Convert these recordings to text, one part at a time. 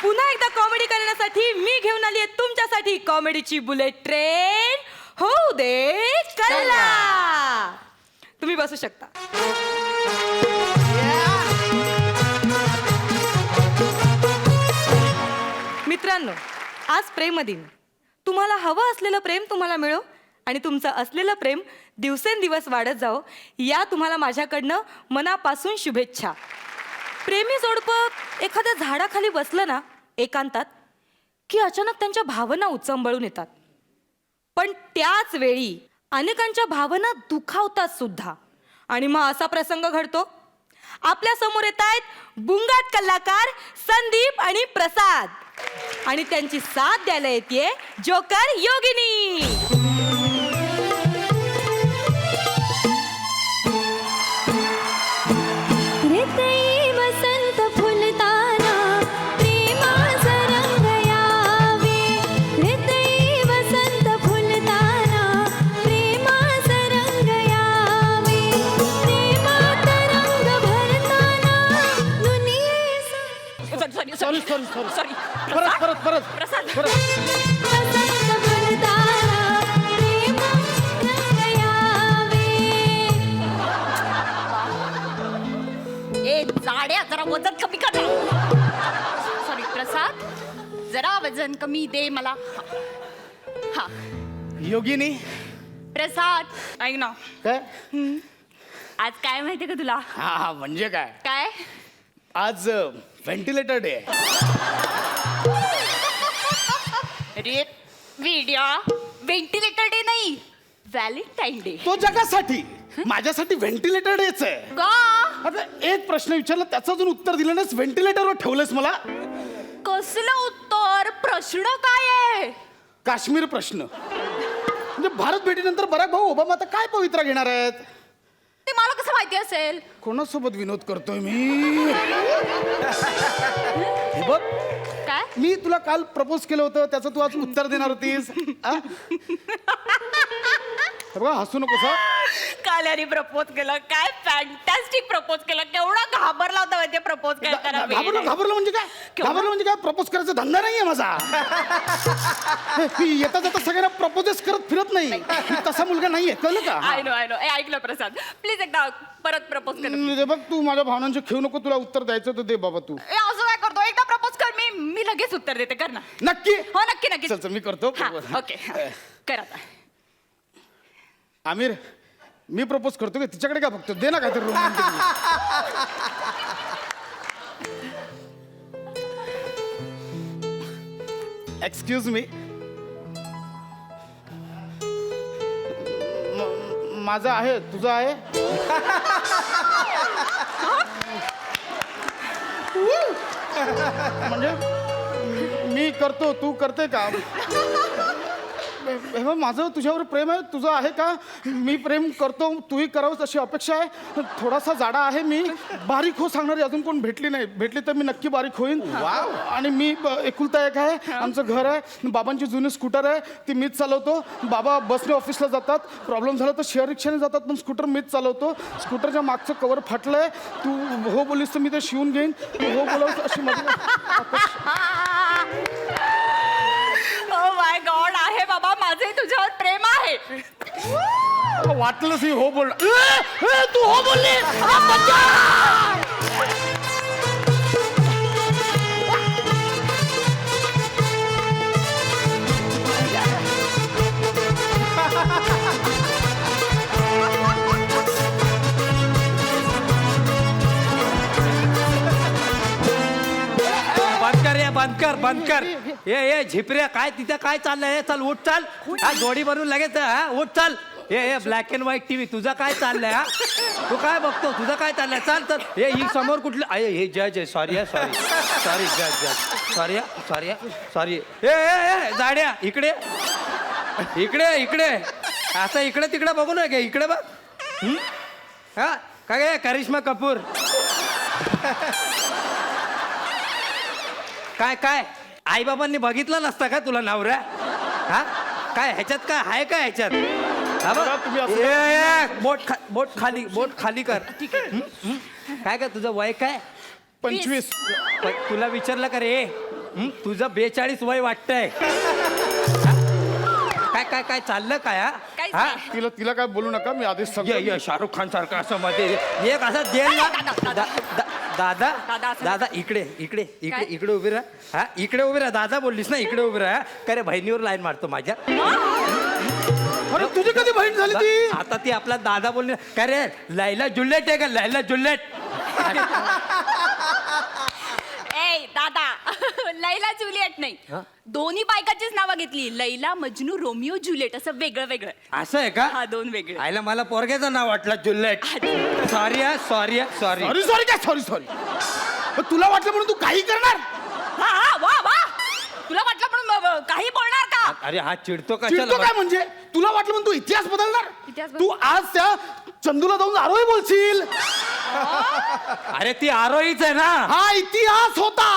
पुन्हा एकदा कॉमेडी करण्यासाठी मी घेऊन आली आहे तुमच्यासाठी कॉमेडीची बुलेट ट्रेन. होऊ दे कल्ला. तुम्ही बसू शकता. मित्रांनो, आज प्रेम दिन. तुम्हाला हवं असलेलं प्रेम तुम्हाला मिळो आणि तुमचं असलेलं प्रेम दिवसेंदिवस वाढत जाओ, या तुम्हाला माझ्याकडनं मनापासून शुभेच्छा. प्रेमी जोडपं एखाद्या झाडाखाली बसलं ना एकांतात की अचानक त्यांच्या भावना उचंबळून येतात. पण त्याच वेळी अनेकांच्या भावना दुखावतात सुद्धा. आणि मग असा प्रसंग घडतो. आपल्या समोर येत आहेत बुंगाट कलाकार संदीप आणि प्रसाद आणि त्यांची साथ द्यायला येते जोकर योगिनी. सॉरी सॉरी सॉरी सॉरी परत परत परत प्रसाद परत. ए जाड्या जरा वजन कमी कर. सॉरी प्रसाद, जरा वजन कमी दे मला. हा योगिनी प्रसाद ऐक ना, काय? आज काय माहितीये का तुला? हा म्हणजे काय? काय? आज व्हेंटिलेटर डे आहे. अरे व्हिडिओ, व्हेंटिलेटर डे नाही, व्हॅलेंटाईन डे. तो जगासाठी, माझ्यासाठी व्हेंटिलेटर डेच आहे. का? आता एक प्रश्न विचारला त्याचं अजून उत्तर दिलं नाहीस, व्हेंटिलेटरवर ठेवलंस मला. कसलं उत्तर? प्रश्न काय आहे? काश्मीर प्रश्न. म्हणजे भारत भेटीनंतर बराक भाऊ ओबामा आता काय पवित्रा घेणार आहेत? ते मला कसं माहिती असेल? कोणासोबत विनोद करतोय मी? हे बघ, काय? मी तुला काल प्रपोज केलं होतं, त्याचं तू आज उत्तर देणार होतीस. बघा हसू नकोस हा. काल याने प्रपोज केलं, काय फॅन्टॅस्टिक प्रपोज केलं. केवढा घाबरला होता माहितीये प्रपोज करताना. घाबरलं म्हणजे काय? घाबरलं म्हणजे काय? प्रपोज करायचा धंदा नाहीये माझा. मी येता जाता सगळ्यांना प्रपोजच करत फिरत नाही. मी तसा मुलगा नाहीये, कळलं का? आय नो ऐकलं प्रसाद, प्लीज एकदा परत प्रपोज कर. बघ तू माझ्या भावनांची खेळू नको, तुला उत्तर द्यायचं तर दे बाबा तू. असं काय करतो? एकदा प्रपोज कर, मी लगेच उत्तर देते. कर ना. नक्की? हो नक्की नक्की. चल मी करतो. ओके कर आता. आमिर, मी प्रपोज करतो की तिच्याकडे काय बघतो? दे ना काहीतरी रोमांटिक. एक्सक्यूज मी, माझं आहे, तुझं आहे? म्हणजे मी करतो, तू करते का? हे बघ, माझं तुझ्यावर प्रेम आहे, तुझं आहे का? मी प्रेम करतो, तूही करावंच अशी अपेक्षा आहे. थोडासा जाडा आहे मी, बारीक हो सांगणारी अजून कोण भेटली नाही. भेटली तर मी नक्की बारीक होईन. आणि मी एकुलता एक आहे. आमचं घर आहे, बाबांची जुनी स्कूटर आहे, ती मीच चालवतो. बाबा बसने ऑफिसला जातात, प्रॉब्लेम झाला तर शेअर रिक्षाने जातात, पण स्कूटर मीच चालवतो. स्कूटरच्या मागचं कवर फाटलंय, तू हो बोलीस तर मी ते शिवून घेईन. तू हो बोलावस अशी माझी ओ माय गॉड, आहे बाबा, माझे तुझ्यावर प्रेम आहे. वाटलंच ही हो बोल. तू हो बोलली. बंद कर. ये झिपऱ्या, काय तिथे काय चाललंय? चल उठ, चल. हा जोडी बनवून लगेच. हा उठ, चल. ये ब्लॅक अँड व्हाईट टीव्ही, तुझा काय चाललंय? हा तू काय बघतो? तुझं काय चाललंय? चल. हे ही समोर कुठलं? हे जज आहे. सॉरी जज. ए जाड्या, इकडे असं इकडे तिकडे बघू नये. इकडे बघ. हा काय करिश्मा कपूर? काय आई बाबांनी बघितलं नसतं का तुला नवऱ्या? हा काय ह्याच्यात काय आहे का ह्याच्यात? बोट खाली कर. काय तुझं वय काय? 25. पण तुला विचारलं का रे तुझं 42 वय वाटतंय काय काय काय चाललं काय हा? काहीच हा? नाही. तिला काय बोलू नका, मी आधीच सांगतो. ये शाहरुख खान सारखं असं मध्ये एक असा देल ना दादा, दादा दादा, असं दादा इकडे इकडे इकडे काय? इकडे उभी राहा हा इकडे उभी राहा दादा बोललीस ना इकडे उभी राहा का रे बहिणीवर लाईन मारतो माझ्या अरे तुझी कधी बहीण झाली ती? आता ती आपला दादा बोलली काय रे लैला जुल्लेट आहे का लैला जुल्लेट ए दादा लैला जुलियट नाही हा? दोन्ही बायकाचीच नावं घेतली लैला मजनू रोमिओ जुलियट असं वेगळं वेगळं असं आहे का हा दोन वेगळे आयला मला पोरग्याचं नाव वाटलं जुल्लेट सॉरी सॉरी सॉरी सॉरी काय सॉरी तुला वाटलं म्हणून तू काही करणार? हा हा वा वा तुला वाटलं पण काही बोलणार का अरे हा चिडतो चिडतो कशाला काय म्हणजे? तुला वाटलं म्हणून तू इतिहास बदलणार? इतिहास तू आज त्या चंदूला जाऊन आरोही बोलशील? अरे ती आरोहीच आहे ना हा इतिहास होता.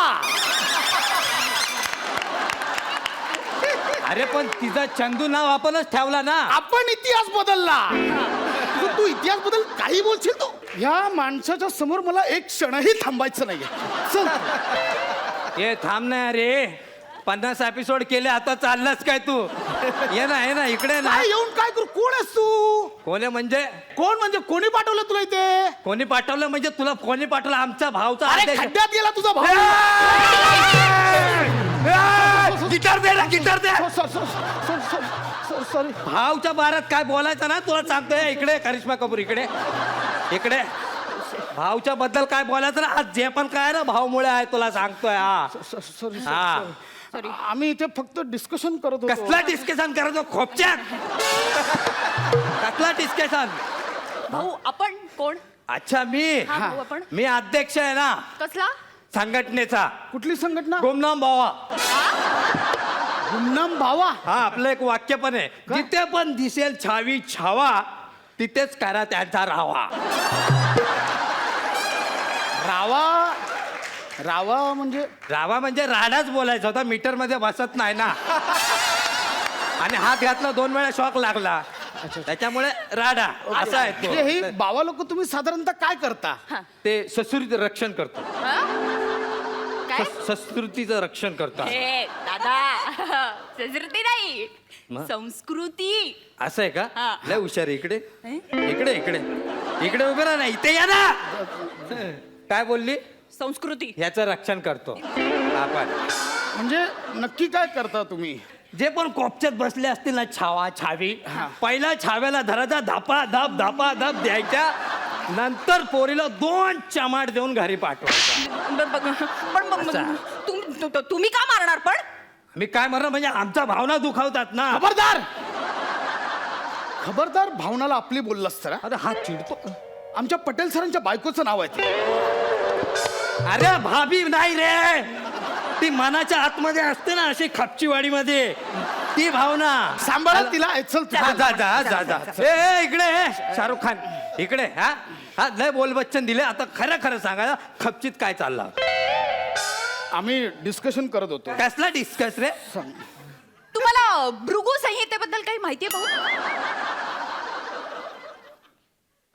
अरे पण तिचा चंदू नाव आपणच ठेवला ना आपण इतिहास बदलला. तू इतिहास बदल काही बोलशील तू. ह्या माणसाच्या समोर मला एक क्षणही थांबायचं नाहीये. चल. हे थांब ना रे 50 एपिसोड केले आता चाललास काय तू ये ना इकडे ना काय येऊन काय करू? कोण आहेस तू? कोणी म्हणजे कोण म्हणजे कोणी पाठवलं तुला इथे? कोणी पाठवलं म्हणजे तुला कोणी पाठवलं आमचा भावचा अरे आदेश. खड्ड्यात गेला तुझा भाऊ. गिटार दे ना गिटार दे सॉरी. भावच्या बारात काय बोलायचं ना तुला सांगतोय इकडे करिश्मा कपूर इकडे इकडे भावच्या बद्दल काय बोलायचं ना आज जे पण काय ना भावमुळे आहे तुला सांगतोय हा सॉरी. हा आम्ही इथे फक्त डिस्कशन करत होतो. कसला डिस्कशन करायचो खोपच्यात कसला डिस्कशन भाऊ आपण कोण अच्छा मी हा भाऊ आपण मी अध्यक्ष आहे ना कसला संघटनेचा कुठली संघटना? गुमनाम भावा गुमनाम भावा. हा आपलं एक वाक्य पण आहे जिथे पण दिसेल छावी छावा तिथेच करा त्यांचा राहावा रावा म्हणजे रावा म्हणजे राडाच बोलायचा होता मीटर मध्ये बसत नाही ना आणि हात घातला 2 वेळा शॉक लागला त्याच्यामुळे राडा असा आहे म्हणजे हे तो बावा लोक तुम्ही साधारणतः काय करता? ते संस्कृतीचं रक्षण करतो हा? काय संस्कृतीचं रक्षण करतो हे दादा संस्कृती नाही मग? संस्कृती असं आहे का हा. लय हुशार आहे. इकडे इकडे इकडे इकडे उभे राहा ना इथे या ना काय बोलली संस्कृती ह्याचं रक्षण करतो आपण म्हणजे नक्की काय करता तुम्ही? जे पण कोपच्यात बसले असतील ना छावा छावी पहिला छाव्याला धराचा धापा धप धापा धप द्यायच्या नंतर पोरीला 2 चमाट देऊन घरी पाठवायचं पण तुम्ही का मारणार पण मी काय म्हणणार म्हणजे आमच्या भावना दुखावतात ना खबरदार भावनाला आपली बोललास तर. अरे हा चिडतो आमच्या पटेल सरांच्या बायकोचं नाव आहे ते. अरे भाभी नाही रे ती मनाच्या आतमध्ये असते ना अशी खपचीवाडीमध्ये ती भावना सांभाळा तिला. चल तू. जा जा जा जा जा ए इकडे शाहरुख खान इकडे हा हा लय बोल बच्चन दिले आता खरं खरं सांगा खपचीत काय चाललं आम्ही डिस्कशन करत होतो. कसला डिस्कस रे तुम्हाला भृगु संहितेबद्दल काही माहिती आहे भाऊ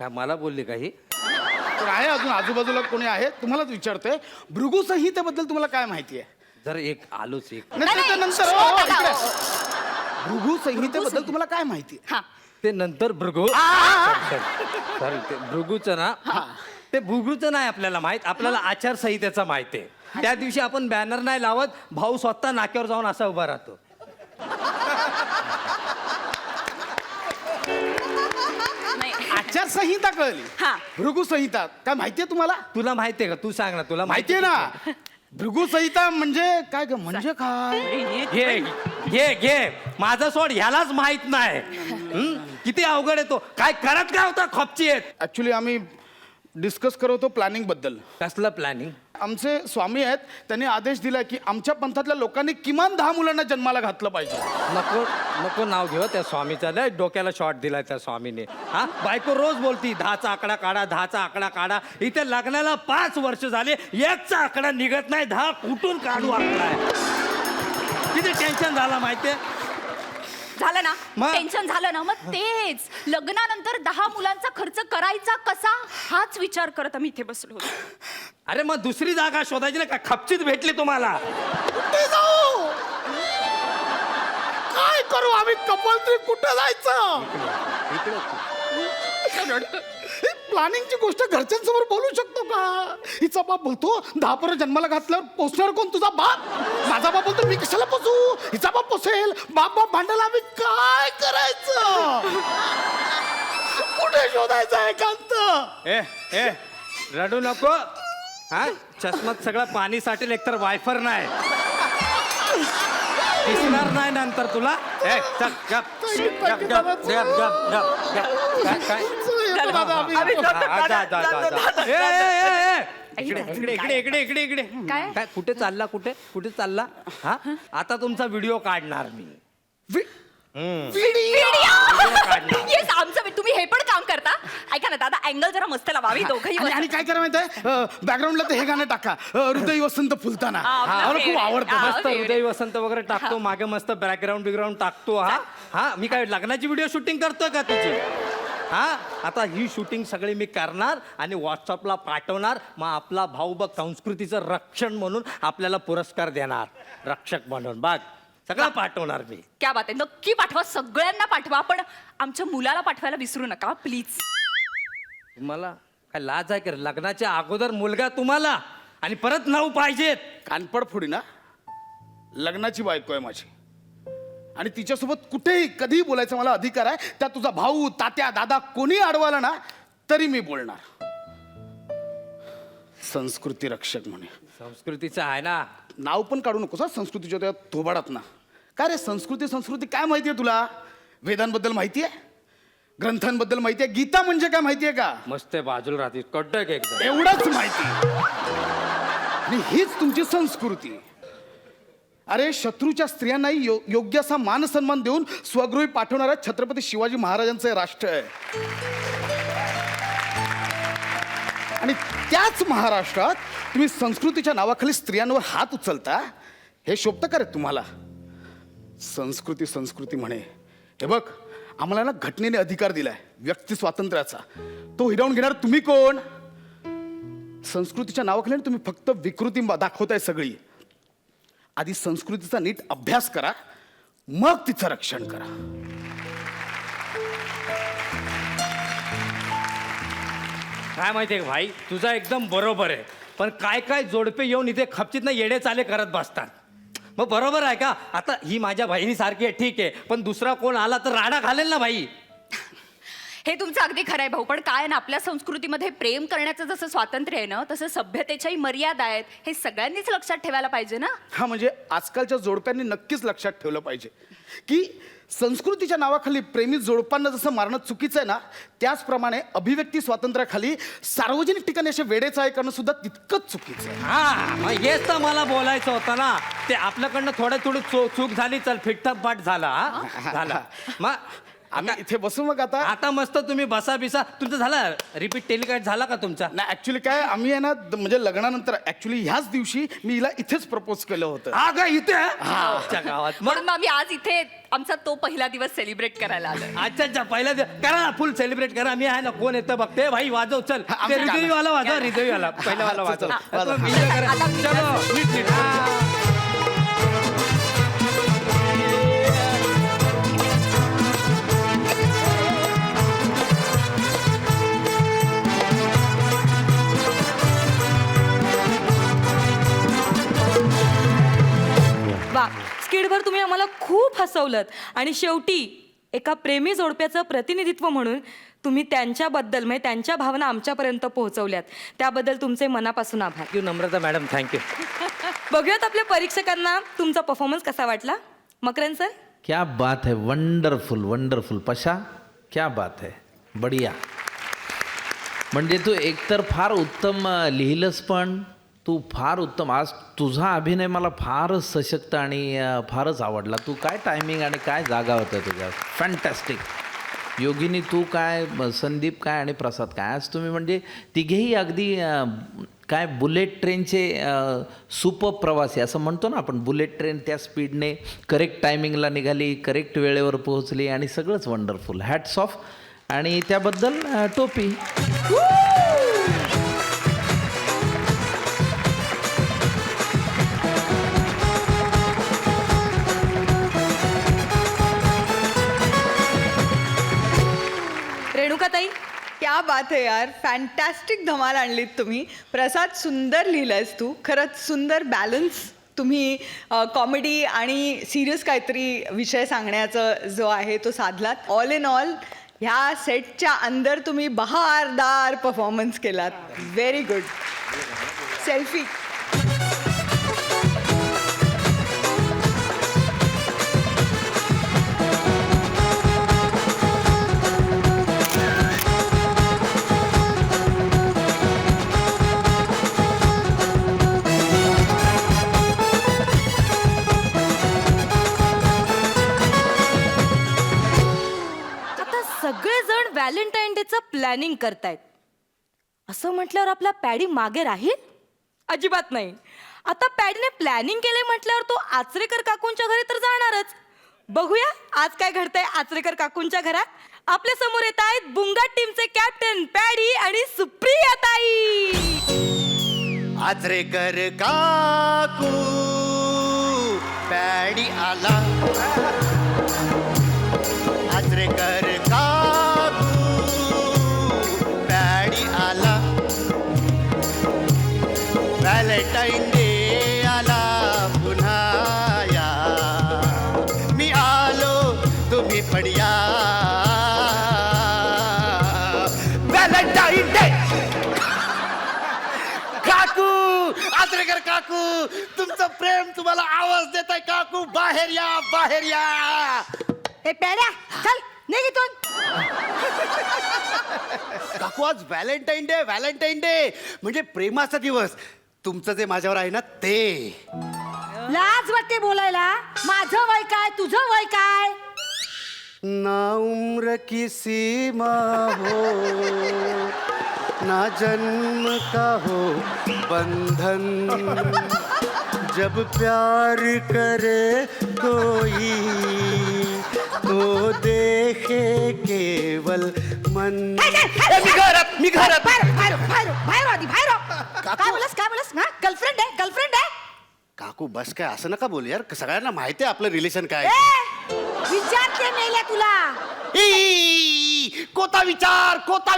काय मला बोलली काही तर आहे अजून आजूबाजूला कोणी आहे तुम्हालाच विचारतोय. भृगु संहितेबद्दल तुम्हाला काय माहिती आहे? जर एक आलोच एक नाही, नाही, त्यानंतर हो, हो, दादा, इकडे. हो. भृगु संहितेबद्दल तुम्हाला काय माहिती आहे? हा ते नंतर भृगू सॉरी ते भृगूचं ना ते भृगूचं नाही आपल्याला माहित आपल्याला आचारसंहितेचा माहित आहे त्या दिवशी आपण बॅनर नाही लावत भाऊ स्वतः नाक्यावर जाऊन असा उभा राहतो नाही आचारसंहिता कळली. हा. भृगु संहिता काय माहितीये तुम्हाला? तुला माहितीये का तू सांग ना तुला माहितीये ना. भृगु संहिता म्हणजे काय ग? म्हणजे काय? घे घे घे माझं सोड ह्यालाच माहित नाही किती अवघड आहे तो काय करत काय होता खपची आहेत ऍक्च्युली आम्ही डिस्कस करत होतो प्लॅनिंग बद्दल. कसलं प्लॅनिंग आमचे स्वामी आहेत त्यांनी आदेश दिलाय की आमच्या पंथातल्या लोकांनी किमान 10 मुलांना जन्माला घातलं पाहिजे. नको नको नाव घेऊ त्या स्वामीचा लय डोक्याला शॉट दिलाय त्या स्वामीने हा बायको रोज बोलती 10चा आकडा काढा 10चा आकडा काढा इथे लग्नाला 5 वर्ष झाले 1चा आकडा निघत नाही 10 कुठून काढू आकडा किती टेन्शन झाला माहितीये झालं ना मग? टेन्शन झालं ना मग तेच लग्नानंतर 10 मुलांचा खर्च करायचा कसा हाच विचार करत आम्ही इथे बसलो होतो अरे मग दुसरी जागा शोधायची ना का खपचीत भेटली तुम्हाला? कुठे जाऊ? काय करू आम्ही कपल तरी कुठे जायचं? प्लॅनिंगची गोष्ट घरच्यांसमोर बोलू शकतो का? हिचा बाप बोलतो 10 पोरं जन्माला घातल्यावर पोचणार कोण? तुझा बाप. माझा बाप बोलतो मी कशाला पोचू? हिचा बाप पोचेल. बाप भांडायला आम्ही काय करायचं? कुठे शोधायचं एकांत? ए रडू नको. हा चष्मात सगळं पाणी साठेल, एकतर वायफर नाही दिसणार नाही नंतर तुला. ए चल गप गप गप गप गप गप गप. काय इकडे इकडे काय? काय कुठे चालला? कुठे चालला? हा आता तुमचा व्हिडिओ काढणार मी. येस आमचं तुम्ही हे पण काम करता. ऐका ना दादा, अँगल जरा मस्त लावावी दोघंही. आणि काय करा माहितीये, बॅकग्राऊंडला ते हे गाणं टाका, हृदय वसंत फुलताना. मला खूप आवडतं. मस्त हृदय वसंत वगैरे टाकतो, मागे मस्त बॅकग्राऊंड टाकतो. हा मी काय लग्नाची व्हिडिओ शूटिंग करतोय का तुझी? हा आता ही शूटिंग सगळी मी करणार आणि व्हॉट्सअपला पाठवणार. मग आपला भाऊ बघ संस्कृतीचं रक्षण म्हणून आपल्याला पुरस्कार देणार, रक्षक म्हणून. बघ सगळं पाठवणार मी. क्या बात आहे, नक्की पाठवा, सगळ्यांना पाठवा, पण आमच्या मुलाला पाठवायला विसरू नका प्लीज. तुम्हाला काय लाज आहे का? लग्नाच्या अगोदर मुलगा तुम्हाला आणि परत नाव पाहिजेत. कानपड फोडी ना. लग्नाची बायको आहे माझी आणि तिच्यासोबत कुठेही कधीही बोलायचा मला अधिकार आहे. त्या तुझा भाऊ, तात्या, दादा कोणी अडवाला ना तरी मी बोलणार. संस्कृती रक्षक म्हणे. संस्कृतीचं आहे ना. नाव पण काढू नकोस हा संस्कृतीच्या त्या थोबाडात ना. काय रे संस्कृती काय माहितीये तुला? वेदांबद्दल माहितीये? ग्रंथांबद्दल माहितीये? गीता म्हणजे काय माहितीये का? मस्त बाजूला राहते कड्डक एकदम. एवढंच माहिती. आणि हीच तुमची संस्कृती. अरे शत्रूच्या स्त्रियांनाही योग्य असा मान सन्मान देऊन स्वगृही पाठवणाऱ्या छत्रपती शिवाजी महाराजांचं हे राष्ट्र आहे. आणि त्याच महाराष्ट्रात तुम्ही संस्कृतीच्या नावाखाली स्त्रियांवर हात उचलता. हे शोभतं का रे तुम्हाला? संस्कृती म्हणे. हे बघ, आम्हाला ना घटनेने अधिकार दिलाय व्यक्ती स्वातंत्र्याचा. तो हिरावून घेणार तुम्ही कोण? संस्कृतीच्या नावाखाली तुम्ही फक्त विकृती दाखवताय सगळी. आधी संस्कृतीचा नीट अभ्यास करा, मग तिचं रक्षण करा. काय माहितीये का भाई, तुझा एकदम बरोबर आहे. पण काय जोडपे येऊन इथे खपचीत ना येडे चाले करत बसतात. मग बरोबर आहे का? आता ही माझ्या बहिणीसारखी आहे ठीक आहे, पण दुसरा कोण आला तर राडा घालेल ना भाई. हे तुमचं अगदी खरं आहे भाऊ, पण काय आहे ना, आपल्या संस्कृतीमध्ये प्रेम करण्याचं जसं स्वातंत्र्य आहे ना, तसं सभ्यतेच्याही मर्यादा आहेत. हे सगळ्यांनीच लक्षात ठेवायला पाहिजे ना. हा म्हणजे आजकालच्या जोडप्यांनी नक्कीच लक्षात ठेवलं पाहिजे की संस्कृतीच्या नावाखाली प्रेमी जोडपांना जसं मारणं चुकीचं आहे ना, त्याचप्रमाणे अभिव्यक्ती स्वातंत्र्याखाली सार्वजनिक ठिकाणी असे वेडेचाळे करणं सुद्धा तितकंच चुकीचं आहे. हा मग हेच तर मला बोलायचं होतं ना. ते आपल्याकडनं थोडी चूक झाली, चल फिट्टापाट झाला. झाला मग आम्ही इथे बसू मग आता मस्त तुम्ही बसा बिसा. तुमचं झालं रिपीट टेलिकास्ट झाला का तुमचा? नाही ऍक्च्युली काय आम्ही आहे ना, म्हणजे लग्नानंतर ऍक्च्युली ह्याच दिवशी मी हिला इथेच प्रपोज केलं होतं. हा का इथे आमच्या गावात? म्हणून मग आम्ही आज इथे आमचा तो पहिला दिवस सेलिब्रेट करायला आलो. अच्छा पहिला करा ना, फुल सेलिब्रेट करा. मी आहे ना, कोण येतं बघते भाई, वाजव चल. आमचं गाणं. हृदयवाला वाजव, हृदयवाला पहिला वाला वाजव. वाजव. चलो नीट नीट. वा, स्किडवर तुम्ही आम्हाला खूप हसवलत आणि शेवटी एका प्रेमी जोडप्याचं प्रतिनिधित्व म्हणून तुम्ही त्यांच्याबद्दल म्हणजे त्यांच्या भावना आमच्यापर्यंत पोहोचवल्यात. त्याबद्दल तुमचे मनापासून आभार. थँक्यू नम्रता मॅडम, थँक्यू. बघूयात आपल्या परीक्षकांना तुमचा परफॉर्मन्स कसा वाटला. मकरन सर. क्या बात है, वंडरफुल पशा, क्या बात है, बढिया. म्हणजे तू एकतर फार उत्तम लिहिलंस, पण तू फार उत्तम. आज तुझा अभिनय मला फारच सशक्त आणि फारच आवडला. तू काय टायमिंग आणि काय जागा होतं तुझ्या, फॅन्टॅस्टिक. योगिनी तू काय, संदीप काय आणि प्रसाद काय, आज तुम्ही म्हणजे तिघेही अगदी काय बुलेट ट्रेनचे सुपर प्रवासी असं म्हणतो ना आपण. बुलेट ट्रेन त्या स्पीडने करेक्ट टायमिंगला निघाली, करेक्ट वेळेवर पोहोचली आणि सगळंच वंडरफुल. Hats off. आणि त्याबद्दल टोपी. बात आहे यार, फॅन्टॅस्टिक धमाल आणलीत तुम्ही. प्रसाद, सुंदर लिहिलंयस तू, खरंच सुंदर बॅलन्स तुम्ही कॉमेडी आणि सिरियस काहीतरी विषय सांगण्याचा जो आहे तो साधलात. ऑल इन ऑल ह्या सेटच्या अंदर तुम्ही बहारदार परफॉर्मन्स केलात. Very good. सेल्फी. आता सगळेजण व्हॅलेंटाईन डेचं प्लॅनिंग करतायत. असं म्हटल्यावर आपला पॅडी मागे राहील? अजिबात नाही. आता पॅडीने प्लॅनिंग केले म्हटल्यावर तो आचरेकर काकूंच्या घरी तर जाणारच. बघूया आज काय घडतंय आचरेकर काकूंच्या घरात. आपल्या समोर येत आहेत बुंगा टीमचे कॅप्टन पॅडी आणि सुप्रिया ताई. आचरेकर काकू पॅडी आला. आचरेकर काकू पॅडी आला. व्हॅलेंटाईन डे आला पुन्हा या. मी आलो तुम्ही पण या. Valentine day. काकू, आचरेकर काकू, तुमचं प्रेम तुम्हाला आवाज देत आहे काकू. बाहेर या, बाहेर या. हे पॅड्या चल निघ इथून. काकू आज व्हॅलेंटाईन डे. व्हॅलेंटाईन डे म्हणजे प्रेमाचा दिवस. तुमचं जे माझ्यावर आहे ना ते. लाज वाटते बोलायला. माझं वय काय तुझं वय काय? ना उम्र की सीमा हो, ना जन्म का हो बंधन. जब प्यार करे कोई तो देखे केवल मन. मी घरात. बाहेर आधी बाहेर. काय बोलस ना? गर्लफ्रेंड आहे. काकू बस काय असं नका बोल यार. सगळ्यांना माहिती आहे आपलं रिलेशन काय. विचारते मेल्या तुला. कोता विचार. कोणता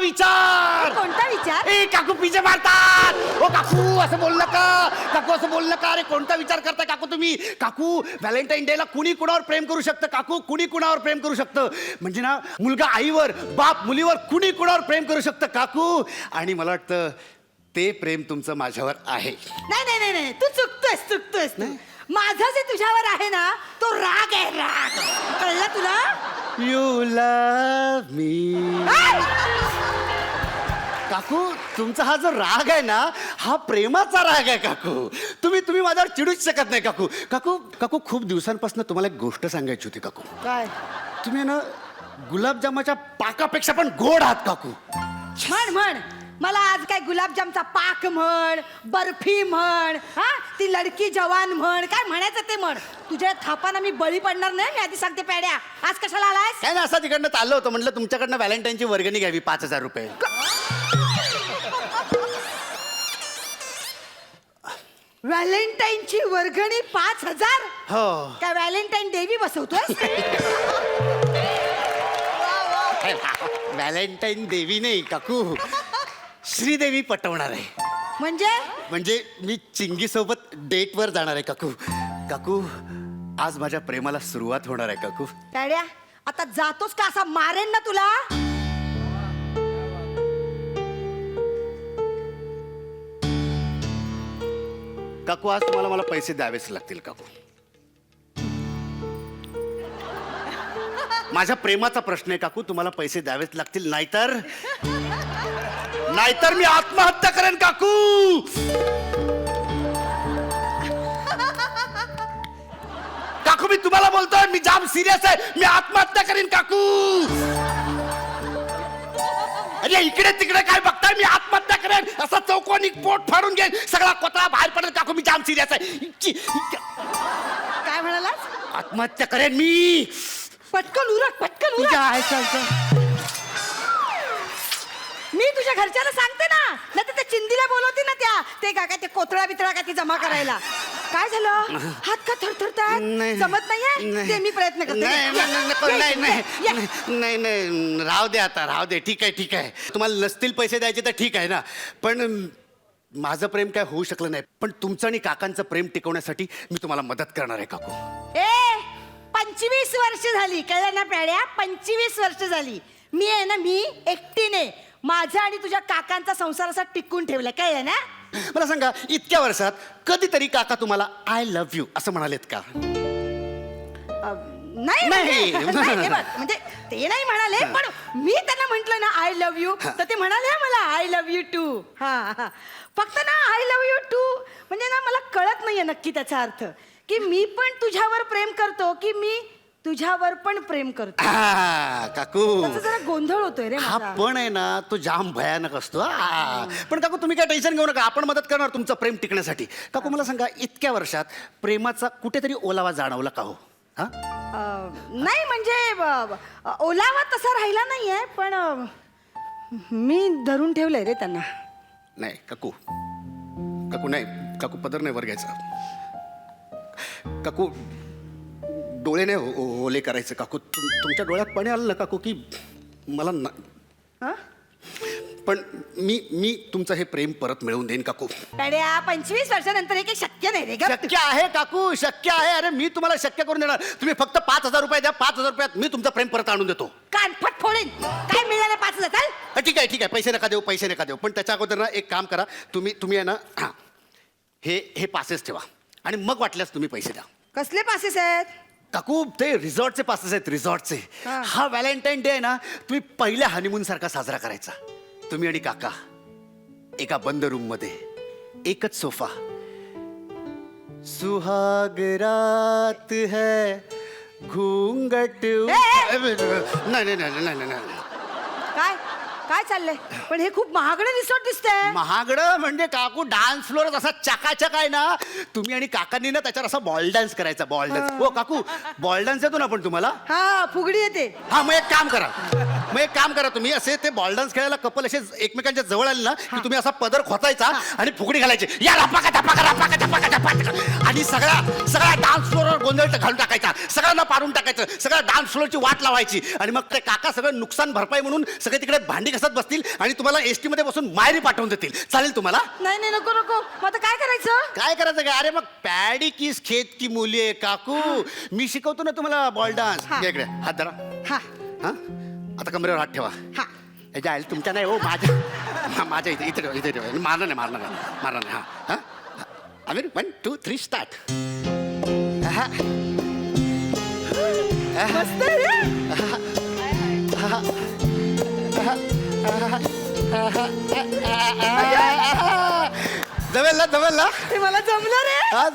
विचार? ए काकू पिजे मारतात. ओ काकू असं बोल नका. काकू असं बोल नका. अरे कोणता विचार करताय काकू तुम्ही? काकू व्हॅलेंटाईन डे ला कुणी कुणावर प्रेम करू शकतं काकू. कुणी कुणावर प्रेम करू शकतं. म्हणजे ना मुलगा आईवर, बाप मुलीवर, कुणी कुणावर प्रेम करू शकतं काकू. आणि मला वाटतं ते प्रेम तुमचं माझ्यावर आहे. नाही तू चुकतोयस तू. माझा जे तुझ्यावर आहे ना तो राग आहे. राग कळलं तुला? यू लव्ह मी. काकू तुमचा हा जो राग आहे ना हा प्रेमाचा राग आहे काकू. तुम्ही माझ्यावर चिडूच शकत नाही काकू. काकू खूप दिवसांपासून तुम्हाला एक गोष्ट सांगायची होती काकू. काय? तुम्ही ना गुलाबजामाच्या पाकापेक्षा पण गोड आहात काकू. म्हण मला आज काय गुलाबजामचा पाक म्हण, बर्फी म्हण, हा ती लडकी जवान म्हण, काय म्हणायचं ते म्हण. तुझ्या थापाना मी बळी पडणार नाही. मी आधी सांगते पॅड्या. आज कशाला आलायस? काय ना असं तिकडनं चाललं होतं. म्हटलं तुमच्याकडनं व्हॅलेंटाईनची वर्गणी घ्यावी 5,000 रुपये. व्हॅलेंटाईनची वर्गणी 5,000? हो. काय व्हॅलेंटाईन देवी बसवतोय? व्हॅलेंटाईन देवी नाही काकू, श्रीदेवी पटवणार आहे. म्हणजे मी चिंगी सोबत डेटवर जाणार आहे काकू. काकू आज माझ्या प्रेमाला सुरुवात होणार आहे काकू. पॅड्या आता जातोस का? असा मारेन ना तुला. काकू आज तुम्हाला मला पैसे द्यावेच लागतील काकू. माझ्या प्रेमाचा प्रश्न आहे काकू. तुम्हाला पैसे द्यावेच लागतील. नाहीतर मी आत्महत्या करेन काकू. काकू मी तुम्हाला बोलतोय. मी जाम सिरियस आहे. मी आत्महत्या करेन काकू. अरे इकडे तिकडे काय बघताय? मी आत्महत्या करेन. असा चौकोनी पोट फाडून घेईन. सगळा कोतरा बाहेर पडेल काकू. मी जाम सिरियस आहे. काय म्हणालास? आत्महत्या करेन मी. पटकन उरक. मी तुझ्या घरच्याला सांगते ना. नाही तर चिंदीला बोलवते ना. ते कोथळा बितळा काय ती जमा करायला. काय झालं हात का थरथरतात नाही. जमत नाहीये ते मी प्रयत्न करते नाही या, नाही, नको, या, नाही या, नाही या. नाही नाही राहू दे आता राहू दे ठीक आहे तुम्हाला नसतील पैसे द्यायचे तर ठीक आहे ना पण माझं प्रेम काय होऊ शकलं नाही पण तुमचं आणि काकांचं प्रेम टिकवण्यासाठी मी तुम्हाला मदत करणार आहे काकू ए 25 वर्ष झाली कळलं ना प्याड्या 25 वर्ष झाली मी आहे ना मी एकटीने माझा आणि तुझ्या काकांचा संसार असा टिकून ठेवला कळलं ना मला सांगा इतक्या वर्षात कधीतरी काका तुम्हाला आय लव्ह यू असं म्हणालेत का नाही नाही. म्हणजे नाही, हे बघ, म्हणजे ते नाही म्हणाले पण मी त्यांना म्हंटल ना आय लव्ह यू तर ते म्हणाले "हा, मला आय लव्ह यू टू हा फक्त ना आय लव्ह यू टू म्हणजे ना मला कळत नाहीये नक्की त्याचा अर्थ की मी पण तुझ्यावर प्रेम करतो की मी तुझ्यावर पण प्रेम करतो काकू त्याचा जरा गोंधळ होतोय रे हा माझा पण आहे ना तो जाम भयानक असतो पण काकू तुम्ही काय टेन्शन घेऊ नका आपण मदत करणार तुमचं प्रेम टिकण्यासाठी काकू मला सांगा इतक्या वर्षात प्रेमाचा कुठेतरी ओलावा जाणवला का हो हा नाही म्हणजे ओलावा तसा राहिला नाहीये पण मी धरून ठेवलंय रे त्यांना नाही काकू काकू नाही काकू पदर नाही वर घ्यायचा काकू डोळे नाही ओले करायचे काकू तुमच्या डोळ्यात पाणी आलं ना काकू की मला हं? पण मी तुमचं हे प्रेम परत मिळवून देईन काकू पड्या 25 वर्षानंतर हे काही शक्य नाही रे गप. शक्य आहे काकू शक्य आहे अरे मी तुम्हाला शक्य करून देणार तुम्ही फक्त 5,000 रुपये द्या 5,000 रुपयात मी तुमचं प्रेम परत आणून देतो कानफट फोडेन काय मिळालं 5,000 चाल ठीक आहे पैसे नका देऊ पण त्याच्या अगोदर ना एक काम करा तुम्ही आहे ना हां हे पासेस ठेवा आणि मग वाटल्यास तुम्ही पैसे द्या कसले पासेस आहेत काकू ते रिसॉर्टचे पासेस आहेत रिसॉर्टचे हा. हा व्हॅलेंटाईन डे आहे ना तुम्ही पहिल्या हनीमून सारखा साजरा करायचा तुम्ही आणि काका एका बंद रूम मध्ये एकच सोफा सुहाग रात है घूंघट नाही काय काय चाललंय पण हे खूप महागडं रिसॉर्ट दिसतंय महागडं म्हणजे काकू डान्स फ्लोअर असा चकाचक आहे ना तुम्ही आणि काकांनी ना त्याच्यावर असा बॉल डान्स करायचा बॉल डान्स हो काकू बॉल डान्स येतो ना पण तुम्हाला हा फुगडी येते हा मग एक काम करा तुम्ही असे ते बॉल डान्स खेळायला कपल असे एकमेकांच्या जवळ आले ना की तुम्ही असा पदर खोचायचा आणि फुगडी घालायची या रपाका टपाका आणि सगळा डान्स फ्लोअरवर गोंधळ घालून टाकायचा सगळ्यांना पाडून टाकायचं सगळ्या डान्स फ्लोअरची वाट लावायची आणि मग ते काका सगळं नुकसान भरपाई म्हणून सगळे तिकडे भांडी घसत बसतील आणि तुम्हाला एसटी मध्ये बसून माहेरी पाठवून देतील चालेल तुम्हाला नाही नाही नको मग आता काय करायचं काय करायचं काय अरे मग पॅडी किस खेत की मुली आहे काकू मी शिकवतो ना तुम्हाला बॉल डान्स हा. इकडे हात धरा हा हा आता कमरेवर हात ठेवा हा ह्याच्या आईल तुमच्या नाही हो माझ्या इथे ठेवा मारणार नाही हा आमिर 1 2 3 स्टार्ट मस्त आहे रे. जमेल ना ते मला जमलं रे हा,